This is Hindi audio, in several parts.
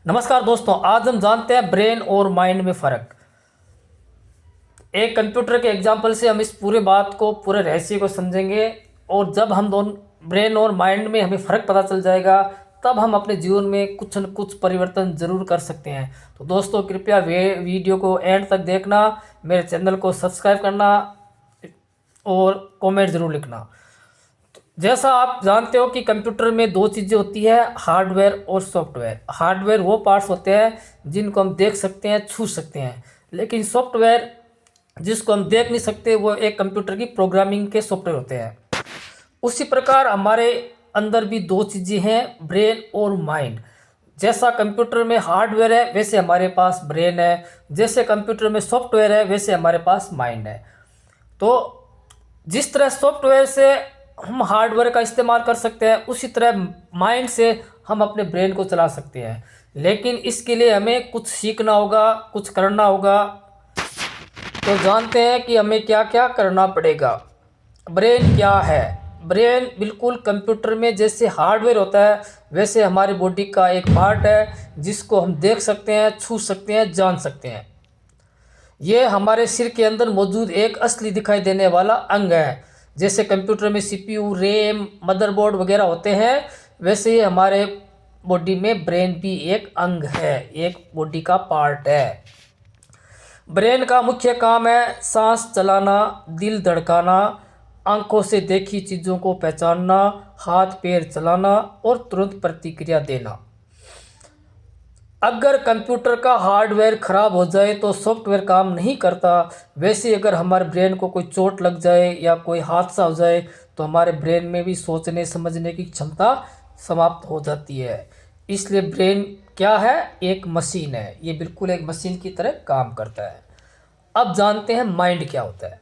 नमस्कार दोस्तों, आज हम जानते हैं ब्रेन और माइंड में फ़र्क। एक कंप्यूटर के एग्जाम्पल से हम इस पूरे बात को, पूरे रहस्य को समझेंगे। और जब हम दोनों ब्रेन और माइंड में हमें फ़र्क पता चल जाएगा, तब हम अपने जीवन में कुछ न कुछ परिवर्तन ज़रूर कर सकते हैं। तो दोस्तों, कृपया वीडियो को एंड तक देखना, मेरे चैनल को सब्सक्राइब करना और कमेंट ज़रूर लिखना। जैसा आप जानते हो कि कंप्यूटर में दो चीज़ें होती है, हार्डवेयर और सॉफ्टवेयर। हार्डवेयर वो पार्ट्स होते हैं जिनको हम देख सकते हैं, छू सकते हैं, लेकिन सॉफ्टवेयर जिसको हम देख नहीं सकते, वो एक कंप्यूटर की प्रोग्रामिंग के सॉफ्टवेयर होते हैं। उसी प्रकार हमारे अंदर भी दो चीज़ें हैं, ब्रेन और माइंड। जैसा कंप्यूटर में हार्डवेयर है, वैसे हमारे पास ब्रेन है। जैसे कंप्यूटर में सॉफ्टवेयर है, वैसे हमारे पास माइंड है। तो जिस तरह सॉफ्टवेयर से हम हार्डवेयर का इस्तेमाल कर सकते हैं, उसी तरह माइंड से हम अपने ब्रेन को चला सकते हैं। लेकिन इसके लिए हमें कुछ सीखना होगा, कुछ करना होगा। तो जानते हैं कि हमें क्या क्या करना पड़ेगा। ब्रेन क्या है? ब्रेन बिल्कुल कंप्यूटर में जैसे हार्डवेयर होता है, वैसे हमारी बॉडी का एक पार्ट है जिसको हम देख सकते हैं, छू सकते हैं, जान सकते हैं। ये हमारे सिर के अंदर मौजूद एक असली दिखाई देने वाला अंग है। जैसे कंप्यूटर में सीपीयू, रैम, मदरबोर्ड वगैरह होते हैं, वैसे ही हमारे बॉडी में ब्रेन भी एक अंग है, एक बॉडी का पार्ट है। ब्रेन का मुख्य काम है सांस चलाना, दिल धड़काना, आंखों से देखी चीज़ों को पहचानना, हाथ पैर चलाना और तुरंत प्रतिक्रिया देना। अगर कंप्यूटर का हार्डवेयर ख़राब हो जाए तो सॉफ्टवेयर काम नहीं करता। वैसे ही अगर हमारे ब्रेन को कोई चोट लग जाए या कोई हादसा हो जाए, तो हमारे ब्रेन में भी सोचने समझने की क्षमता समाप्त हो जाती है। इसलिए ब्रेन क्या है? एक मशीन है। ये बिल्कुल एक मशीन की तरह काम करता है। अब जानते हैं माइंड क्या होता है।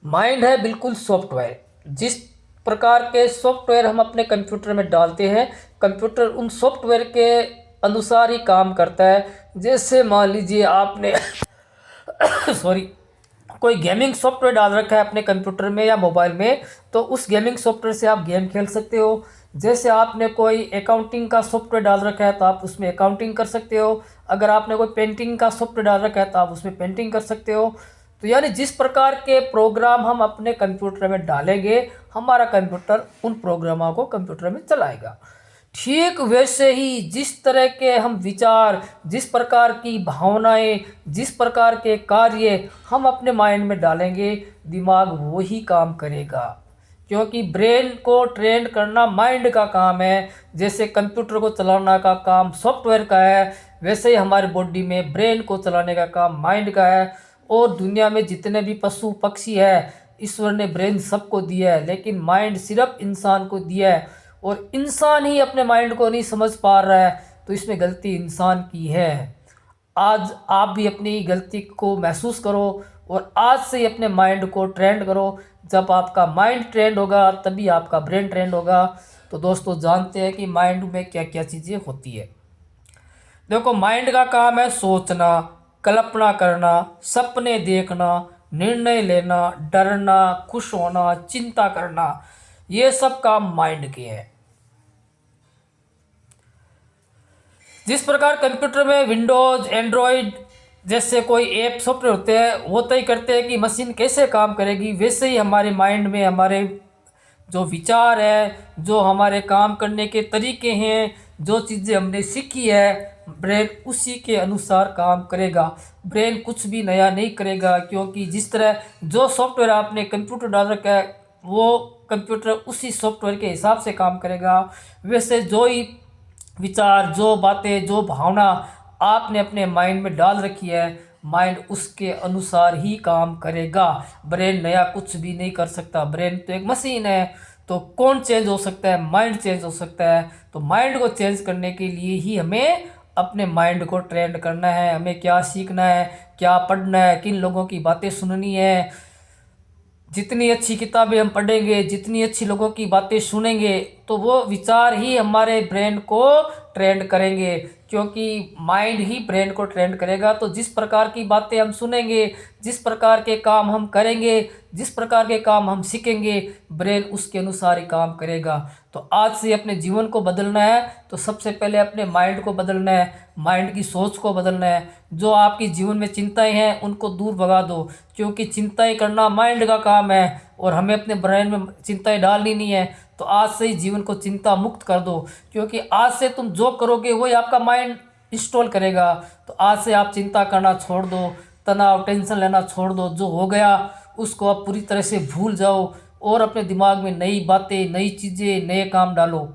माइंड है बिल्कुल सॉफ्टवेयर। जिस प्रकार के सॉफ्टवेयर हम अपने कंप्यूटर में डालते हैं, कंप्यूटर उन सॉफ्टवेयर के अनुसार ही काम करता है। जैसे मान लीजिए आपने सॉरी, कोई गेमिंग सॉफ्टवेयर डाल रखा है अपने कंप्यूटर में या मोबाइल में, तो उस गेमिंग सॉफ्टवेयर से आप गेम खेल सकते हो। जैसे आपने कोई अकाउंटिंग का सॉफ्टवेयर डाल रखा है, तो आप उसमें अकाउंटिंग कर सकते हो। अगर आपने कोई पेंटिंग का सॉफ्टवेयर डाल रखा है, तो आप उसमें पेंटिंग कर सकते हो। तो यानी जिस प्रकार के प्रोग्राम हम अपने कंप्यूटर में डालेंगे, हमारा कंप्यूटर उन प्रोग्रामों को कंप्यूटर में चलाएगा। ठीक वैसे ही जिस तरह के हम विचार, जिस प्रकार की भावनाएं, जिस प्रकार के कार्य हम अपने माइंड में डालेंगे, दिमाग वो ही काम करेगा। क्योंकि ब्रेन को ट्रेन करना माइंड का काम है। जैसे कंप्यूटर को चलाना का काम सॉफ्टवेयर का है, वैसे ही हमारी बॉडी में ब्रेन को चलाने का काम माइंड का है। और दुनिया में जितने भी पशु पक्षी है, ईश्वर ने ब्रेन सबको दिया है, लेकिन माइंड सिर्फ इंसान को दिया है। और इंसान ही अपने माइंड को नहीं समझ पा रहा है, तो इसमें गलती इंसान की है। आज आप भी अपनी गलती को महसूस करो और आज से ही अपने माइंड को ट्रेंड करो। जब आपका माइंड ट्रेंड होगा, तभी आपका ब्रेन ट्रेंड होगा। तो दोस्तों, जानते हैं कि माइंड में क्या क्या चीज़ें होती है। देखो, माइंड का काम है सोचना, कल्पना करना, सपने देखना, निर्णय लेना, डरना, खुश होना, चिंता करना। ये सब काम माइंड के हैं। जिस प्रकार कंप्यूटर में विंडोज, एंड्रॉयड जैसे कोई ऐप सॉफ्टवेयर होते हैं, वो तय करते हैं कि मशीन कैसे काम करेगी, वैसे ही हमारे माइंड में हमारे जो विचार है, जो हमारे काम करने के तरीके हैं, जो चीज़ें हमने सीखी है, ब्रेन उसी के अनुसार काम करेगा। ब्रेन कुछ भी नया नहीं करेगा, क्योंकि जिस तरह जो सॉफ्टवेयर आपने कंप्यूटर डाल रखा है, वो कंप्यूटर उसी सॉफ्टवेयर के हिसाब से काम करेगा। वैसे जो ही विचार, जो बातें, जो भावना आपने अपने माइंड में डाल रखी है, माइंड उसके अनुसार ही काम करेगा। ब्रेन नया कुछ भी नहीं कर सकता। ब्रेन तो एक मशीन है। तो कौन चेंज हो सकता है? माइंड चेंज हो सकता है। तो माइंड को चेंज करने के लिए ही हमें अपने माइंड को ट्रेंड करना है। हमें क्या सीखना है, क्या पढ़ना है, किन लोगों की बातें सुननी है। जितनी अच्छी किताबें हम पढ़ेंगे, जितनी अच्छी लोगों की बातें सुनेंगे, तो वो विचार ही हमारे ब्रेन को ट्रेंड करेंगे, क्योंकि माइंड ही ब्रेन को ट्रेंड करेगा। तो जिस प्रकार की बातें हम सुनेंगे, जिस प्रकार के काम हम करेंगे, जिस प्रकार के काम हम सीखेंगे, ब्रेन उसके अनुसार ही काम करेगा। तो आज से अपने जीवन को बदलना है तो सबसे पहले अपने माइंड को बदलना है, माइंड की सोच को बदलना है। जो आपकी जीवन में चिंताएं हैं उनको दूर भगा दो, क्योंकि चिंताएं करना माइंड का काम है और हमें अपने ब्रेन में चिंताएं डालनी नहीं है। तो आज से ही जीवन को चिंता मुक्त कर दो, क्योंकि आज से तुम जो करोगे वही आपका माइंड इंस्टॉल करेगा। तो आज से आप चिंता करना छोड़ दो, तनाव टेंशन लेना छोड़ दो। जो हो गया उसको आप पूरी तरह से भूल जाओ और अपने दिमाग में नई बातें, नई चीज़ें, नए काम डालो,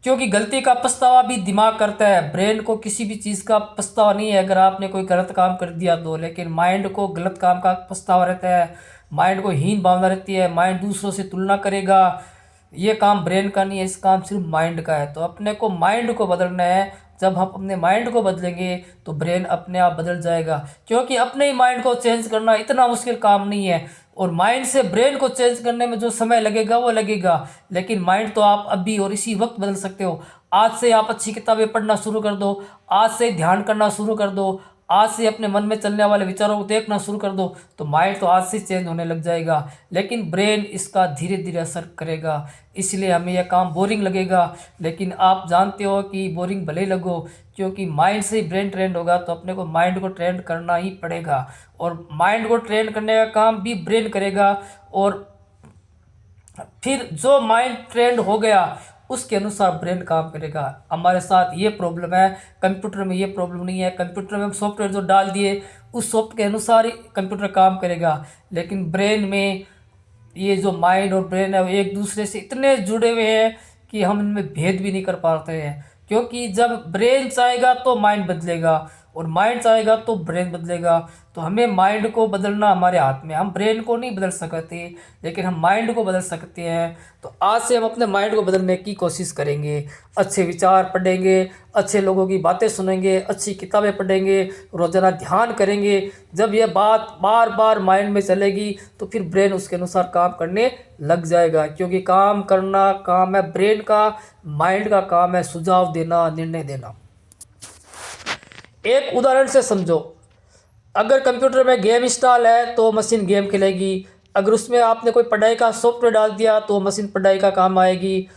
क्योंकि गलती का पछतावा भी दिमाग करता है। ब्रेन को किसी भी चीज़ का पछतावा नहीं है अगर आपने कोई गलत काम कर दिया तो, लेकिन माइंड को गलत काम का पछतावा रहता है, माइंड को हीन भावना रहती है, माइंड दूसरों से तुलना करेगा। ये काम ब्रेन का नहीं है, इस काम सिर्फ माइंड का है। तो अपने को माइंड को बदलना है। जब हम अपने माइंड को बदलेंगे तो ब्रेन अपने आप बदल जाएगा, क्योंकि अपने ही माइंड को चेंज करना इतना मुश्किल काम नहीं है। और माइंड से ब्रेन को चेंज करने में जो समय लगेगा वो लगेगा, लेकिन माइंड तो आप अभी और इसी वक्त बदल सकते हो। आज से आप अच्छी किताबें पढ़ना शुरू कर दो, आज से ध्यान करना शुरू कर दो, आज से अपने मन में चलने वाले विचारों को देखना शुरू कर दो, तो माइंड तो आज से चेंज होने लग जाएगा, लेकिन ब्रेन इसका धीरे धीरे असर करेगा। इसलिए हमें यह काम बोरिंग लगेगा, लेकिन आप जानते हो कि बोरिंग भले ही लगो, क्योंकि माइंड से ही ब्रेन ट्रेंड होगा। तो अपने को माइंड को ट्रेंड करना ही पड़ेगा, और माइंड को ट्रेंड करने का काम भी ब्रेन करेगा। और फिर जो माइंड ट्रेंड हो गया उसके अनुसार ब्रेन काम करेगा। हमारे साथ ये प्रॉब्लम है, कंप्यूटर में ये प्रॉब्लम नहीं है। कंप्यूटर में हम सॉफ्टवेयर जो डाल दिए उस सॉफ्ट के अनुसार ही कंप्यूटर काम करेगा, लेकिन ब्रेन में ये जो माइंड और ब्रेन है वो एक दूसरे से इतने जुड़े हुए हैं कि हम इनमें भेद भी नहीं कर पाते हैं। क्योंकि जब ब्रेन चाहेगा तो माइंड बदलेगा और माइंड चाहेगा तो ब्रेन बदलेगा। तो हमें माइंड को बदलना हमारे हाथ में, हम ब्रेन को नहीं बदल सकते लेकिन हम माइंड को बदल सकते हैं। तो आज से हम अपने माइंड को बदलने की कोशिश करेंगे, अच्छे विचार पढ़ेंगे, अच्छे लोगों की बातें सुनेंगे, अच्छी किताबें पढ़ेंगे, रोज़ाना ध्यान करेंगे। जब यह बात बार बार माइंड में चलेगी तो फिर ब्रेन उसके अनुसार काम करने लग जाएगा, क्योंकि काम करना काम है ब्रेन का, माइंड का काम है सुझाव देना, निर्णय देना। एक उदाहरण से समझो, अगर कंप्यूटर में गेम इंस्टॉल है तो मशीन गेम खेलेगी। अगर उसमें आपने कोई पढ़ाई का सॉफ्टवेयर डाल दिया तो मशीन पढ़ाई का काम आएगी।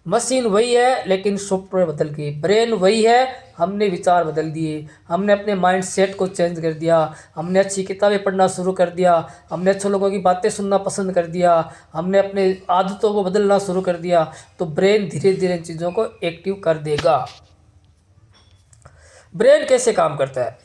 मशीन वही है लेकिन सॉफ्टवेयर बदल गई, ब्रेन वही है, हमने विचार बदल दिए, हमने अपने माइंड सेट को चेंज कर दिया, हमने अच्छी किताबें पढ़ना शुरू कर दिया, हमने अच्छे लोगों की बातें सुनना पसंद कर दिया, हमने अपने आदतों को बदलना शुरू कर दिया। तो ब्रेन धीरे धीरे इन चीज़ों को एक्टिव कर देगा। ब्रेन कैसे काम करता है?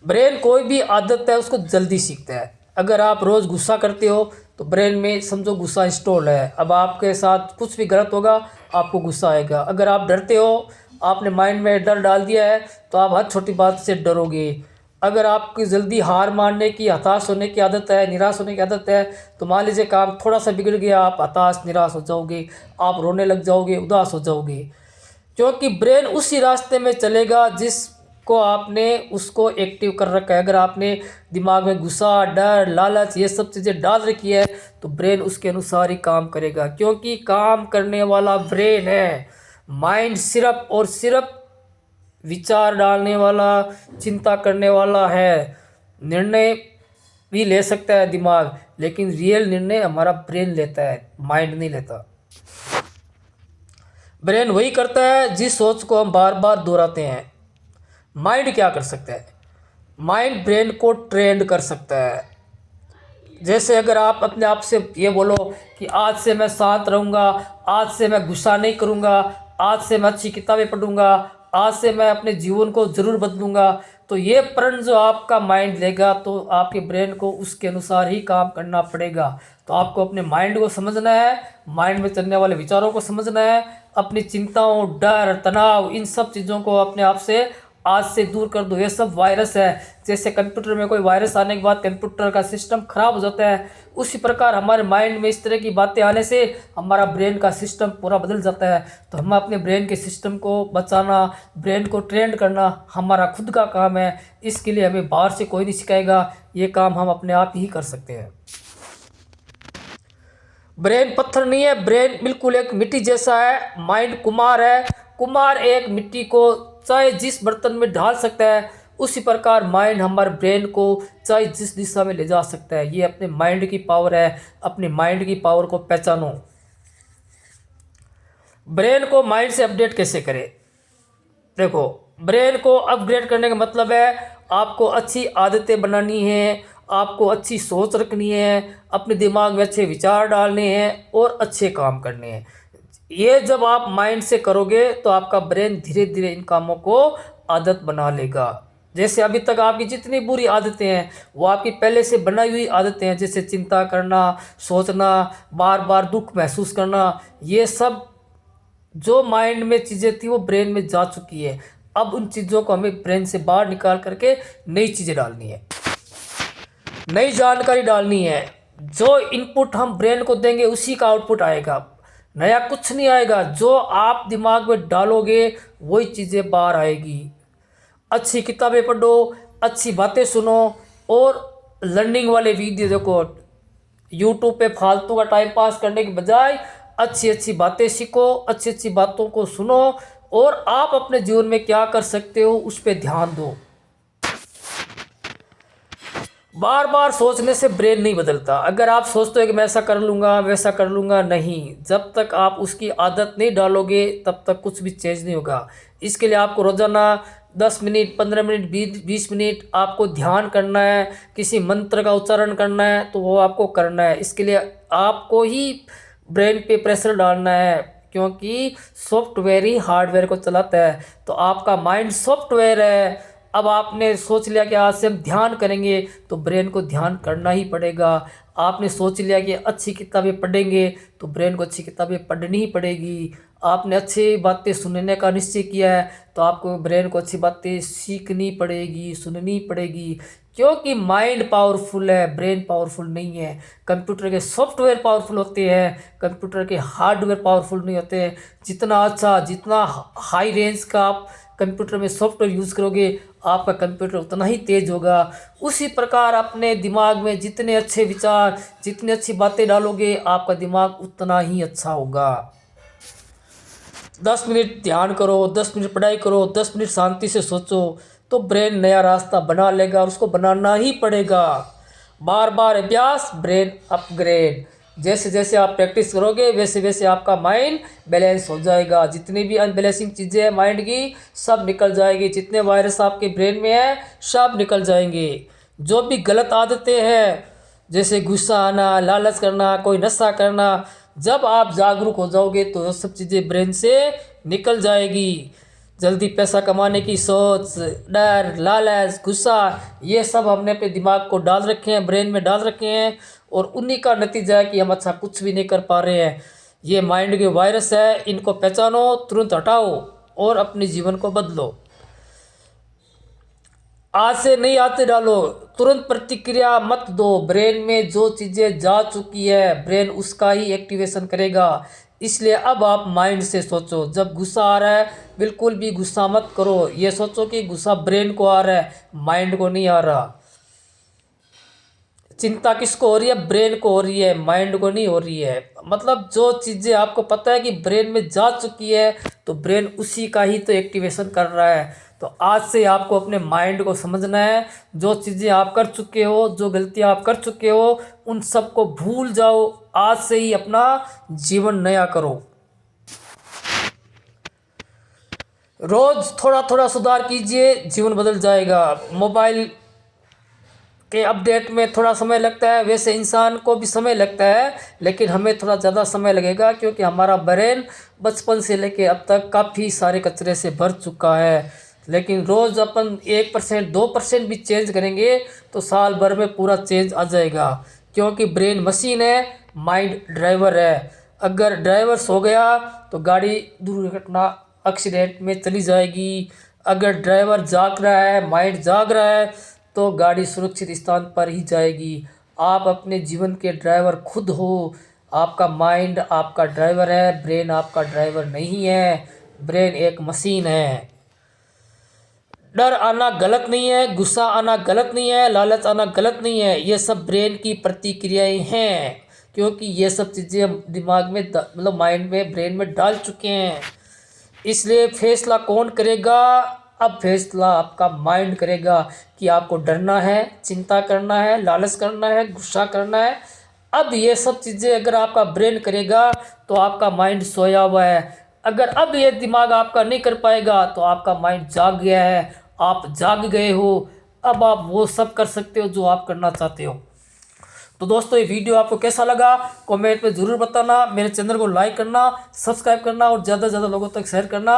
ब्रेन कोई भी आदत है उसको जल्दी सीखता है। अगर आप रोज़ गुस्सा करते हो तो ब्रेन में समझो गुस्सा इंस्टॉल है, अब आपके साथ कुछ भी गलत होगा आपको गुस्सा आएगा। अगर आप डरते हो, आपने माइंड में डर डाल दिया है तो आप हर छोटी बात से डरोगे। अगर आपकी जल्दी हार मानने की, हताश होने की आदत है, निराश होने की आदत है, तो मान लीजिए काम थोड़ा सा बिगड़ गया, आप हताश निराश हो जाओगे, आप रोने लग जाओगे, उदास हो जाओगे, क्योंकि ब्रेन उसी रास्ते में चलेगा जिसको आपने उसको एक्टिव कर रखा है। अगर आपने दिमाग में गुस्सा, डर, लालच ये सब चीज़ें डाल रखी है तो ब्रेन उसके अनुसार ही काम करेगा, क्योंकि काम करने वाला ब्रेन है। माइंड सिर्फ और सिर्फ विचार डालने वाला, चिंता करने वाला है। निर्णय भी ले सकता है दिमाग, लेकिन रियल निर्णय हमारा ब्रेन लेता है, माइंड नहीं लेता। ब्रेन वही करता है जिस सोच को हम बार बार दोहराते हैं। माइंड क्या कर सकता है? माइंड ब्रेन को ट्रेंड कर सकता है। जैसे अगर आप अपने आप से ये बोलो कि आज से मैं शांत रहूँगा, आज से मैं गुस्सा नहीं करूँगा, आज से मैं अच्छी किताबें पढ़ूँगा, आज से मैं अपने जीवन को ज़रूर बदलूँगा, तो ये प्रण जो आपका माइंड लेगा तो आपके ब्रेन को उसके अनुसार ही काम करना पड़ेगा। तो आपको अपने माइंड को समझना है, माइंड में चलने वाले विचारों को समझना है, अपनी चिंताओं, डर, तनाव, इन सब चीज़ों को अपने आप से आज से दूर कर दो। ये सब वायरस है। जैसे कंप्यूटर में कोई वायरस आने के बाद कंप्यूटर का सिस्टम खराब हो जाता है, उसी प्रकार हमारे माइंड में इस तरह की बातें आने से हमारा ब्रेन का सिस्टम पूरा बदल जाता है। तो हम अपने ब्रेन के सिस्टम को बचाना, ब्रेन को ट्रेंड करना हमारा खुद का काम है। इसके लिए हमें बाहर से कोई नहीं सिखाएगा, ये काम हम अपने आप ही कर सकते हैं। ब्रेन पत्थर नहीं है, ब्रेन बिल्कुल एक मिट्टी जैसा है। माइंड कुम्हार है। कुम्हार एक मिट्टी को चाहे जिस बर्तन में ढाल सकता है, उसी प्रकार माइंड हमारे ब्रेन को चाहे जिस दिशा में ले जा सकता है। ये अपने माइंड की पावर है। अपनी माइंड की पावर को पहचानो। ब्रेन को माइंड से अपडेट कैसे करें? देखो, ब्रेन को अपग्रेड करने का मतलब है आपको अच्छी आदतें बनानी है, आपको अच्छी सोच रखनी है, अपने दिमाग में अच्छे विचार डालने हैं और अच्छे काम करने हैं। ये जब आप माइंड से करोगे तो आपका ब्रेन धीरे धीरे इन कामों को आदत बना लेगा। जैसे अभी तक आपकी जितनी बुरी आदतें हैं वो आपकी पहले से बनाई हुई आदतें हैं, जैसे चिंता करना, सोचना, बार बार दुख महसूस करना, ये सब जो माइंड में चीज़ें थी वो ब्रेन में जा चुकी है। अब उन चीज़ों को हमें ब्रेन से बाहर निकाल करके नई चीज़ें डालनी है, नई जानकारी डालनी है। जो इनपुट हम ब्रेन को देंगे उसी का आउटपुट आएगा, नया कुछ नहीं आएगा। जो आप दिमाग में डालोगे वही चीज़ें बाहर आएगी। अच्छी किताबें पढ़ो, अच्छी बातें सुनो और लर्निंग वाले वीडियो देखो। यूट्यूब पे फालतू का टाइम पास करने की बजाय अच्छी अच्छी बातें सीखो, अच्छी अच्छी बातों को सुनो और आप अपने जीवन में क्या कर सकते हो उस पर ध्यान दो। बार बार सोचने से ब्रेन नहीं बदलता। अगर आप सोचते हो कि मैं ऐसा कर लूँगा, वैसा कर लूँगा, नहीं, जब तक आप उसकी आदत नहीं डालोगे तब तक कुछ भी चेंज नहीं होगा। इसके लिए आपको रोज़ाना 10 मिनट, 15 मिनट, 20 मिनट आपको ध्यान करना है, किसी मंत्र का उच्चारण करना है तो वो आपको करना है। इसके लिए आपको ही ब्रेन पे प्रेशर डालना है, क्योंकि सॉफ्टवेयर ही हार्डवेयर को चलाता है। तो आपका माइंड सॉफ्टवेयर है। अब आपने सोच लिया कि आज से हम ध्यान करेंगे तो ब्रेन को ध्यान करना ही पड़ेगा। आपने सोच लिया कि अच्छी किताबें पढ़ेंगे तो ब्रेन को अच्छी किताबें पढ़नी ही पड़ेगी। आपने अच्छी बातें सुनने का निश्चय किया है तो आपको ब्रेन को अच्छी बातें सीखनी पड़ेगी, सुननी पड़ेगी, क्योंकि माइंड पावरफुल है, ब्रेन पावरफुल नहीं है। कंप्यूटर के सॉफ्टवेयर पावरफुल होते हैं, कंप्यूटर के हार्डवेयर पावरफुल नहीं होते हैं। जितना अच्छा, जितना हाई रेंज का आप कंप्यूटर में सॉफ्टवेयर यूज़ करोगे आपका कंप्यूटर उतना ही तेज़ होगा। उसी प्रकार अपने दिमाग में जितने अच्छे विचार, जितनी अच्छी बातें डालोगे आपका दिमाग उतना ही अच्छा होगा। 10 मिनट ध्यान करो, 10 मिनट पढ़ाई करो, 10 मिनट शांति से सोचो तो ब्रेन नया रास्ता बना लेगा और उसको बनाना ही पड़ेगा। बार बार अभ्यास, ब्रेन अपग्रेड। जैसे जैसे आप प्रैक्टिस करोगे वैसे वैसे आपका माइंड बैलेंस हो जाएगा। जितनी भी अनबैलेंसिंग चीज़ें हैं माइंड की सब निकल जाएगी। जितने वायरस आपके ब्रेन में हैं सब निकल जाएंगे। जो भी गलत आदतें हैं जैसे गुस्सा आना, लालच करना, कोई नशा करना, जब आप जागरूक हो जाओगे तो ये सब चीज़ें ब्रेन से निकल जाएगी। जल्दी पैसा कमाने की सोच, डर, लालच, गुस्सा, ये सब हमने अपने दिमाग को डाल रखे हैं, ब्रेन में डाल रखे हैं और उन्हीं का नतीजा है कि हम अच्छा कुछ भी नहीं कर पा रहे हैं। ये माइंड के वायरस है, इनको पहचानो, तुरंत हटाओ और अपने जीवन को बदलो। आज से नई आदतें डालो, तुरंत प्रतिक्रिया मत दो। ब्रेन में जो चीज़ें जा चुकी है ब्रेन उसका ही एक्टिवेशन करेगा। इसलिए अब आप माइंड से सोचो। जब गुस्सा आ रहा है बिल्कुल भी गुस्सा मत करो। ये सोचो कि गुस्सा ब्रेन को आ रहा है, माइंड को नहीं आ रहा। चिंता किसको हो रही है? ब्रेन को हो रही है, माइंड को नहीं हो रही है। मतलब जो चीज़ें आपको पता है कि ब्रेन में जा चुकी है तो ब्रेन उसी का ही तो एक्टिवेशन कर रहा है। तो आज से आपको अपने माइंड को समझना है। जो चीज़ें आप कर चुके हो, जो गलतियां आप कर चुके हो, उन सब को भूल जाओ। आज से ही अपना जीवन नया करो। रोज थोड़ा थोड़ा सुधार कीजिए, जीवन बदल जाएगा। मोबाइल के अपडेट में थोड़ा समय लगता है, वैसे इंसान को भी समय लगता है, लेकिन हमें थोड़ा ज़्यादा समय लगेगा क्योंकि हमारा ब्रेन बचपन से लेके अब तक काफ़ी सारे कचरे से भर चुका है। लेकिन रोज़ अपन 1%, 2% भी चेंज करेंगे तो साल भर में पूरा चेंज आ जाएगा, क्योंकि ब्रेन मशीन है, माइंड ड्राइवर है। अगर ड्राइवर सो गया तो गाड़ी दुर्घटना, एक्सीडेंट में चली जाएगी। अगर ड्राइवर जाग रहा है, माइंड जाग रहा है तो गाड़ी सुरक्षित स्थान पर ही जाएगी। आप अपने जीवन के ड्राइवर खुद हो। आपका माइंड आपका ड्राइवर है, ब्रेन आपका ड्राइवर नहीं है। ब्रेन एक मशीन है। डर आना गलत नहीं है, गुस्सा आना गलत नहीं है, लालच आना गलत नहीं है। ये सब ब्रेन की प्रतिक्रियाएं हैं। क्योंकि ये सब चीज़ें हम दिमाग में मतलब माइंड में ब्रेन में डाल चुके हैं। इसलिए फैसला कौन करेगा? अब फैसला आपका माइंड करेगा कि आपको डरना है, चिंता करना है, लालच करना है, गुस्सा करना है। अब ये सब चीज़ें अगर आपका ब्रेन करेगा तो आपका माइंड सोया हुआ है। अगर अब ये दिमाग आपका नहीं कर पाएगा तो आपका माइंड जाग गया है, आप जाग गए हो। अब आप वो सब कर सकते हो जो आप करना चाहते हो। तो दोस्तों, ये वीडियो आपको कैसा लगा कमेंट में ज़रूर बताना। मेरे चैनल को लाइक करना, सब्सक्राइब करना और ज़्यादा से ज़्यादा लोगों तक शेयर करना।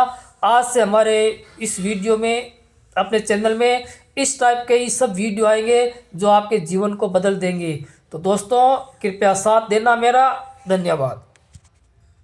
आज से हमारे इस वीडियो में, अपने चैनल में इस टाइप के ही सब वीडियो आएंगे जो आपके जीवन को बदल देंगे। तो दोस्तों, कृपया साथ देना मेरा। धन्यवाद।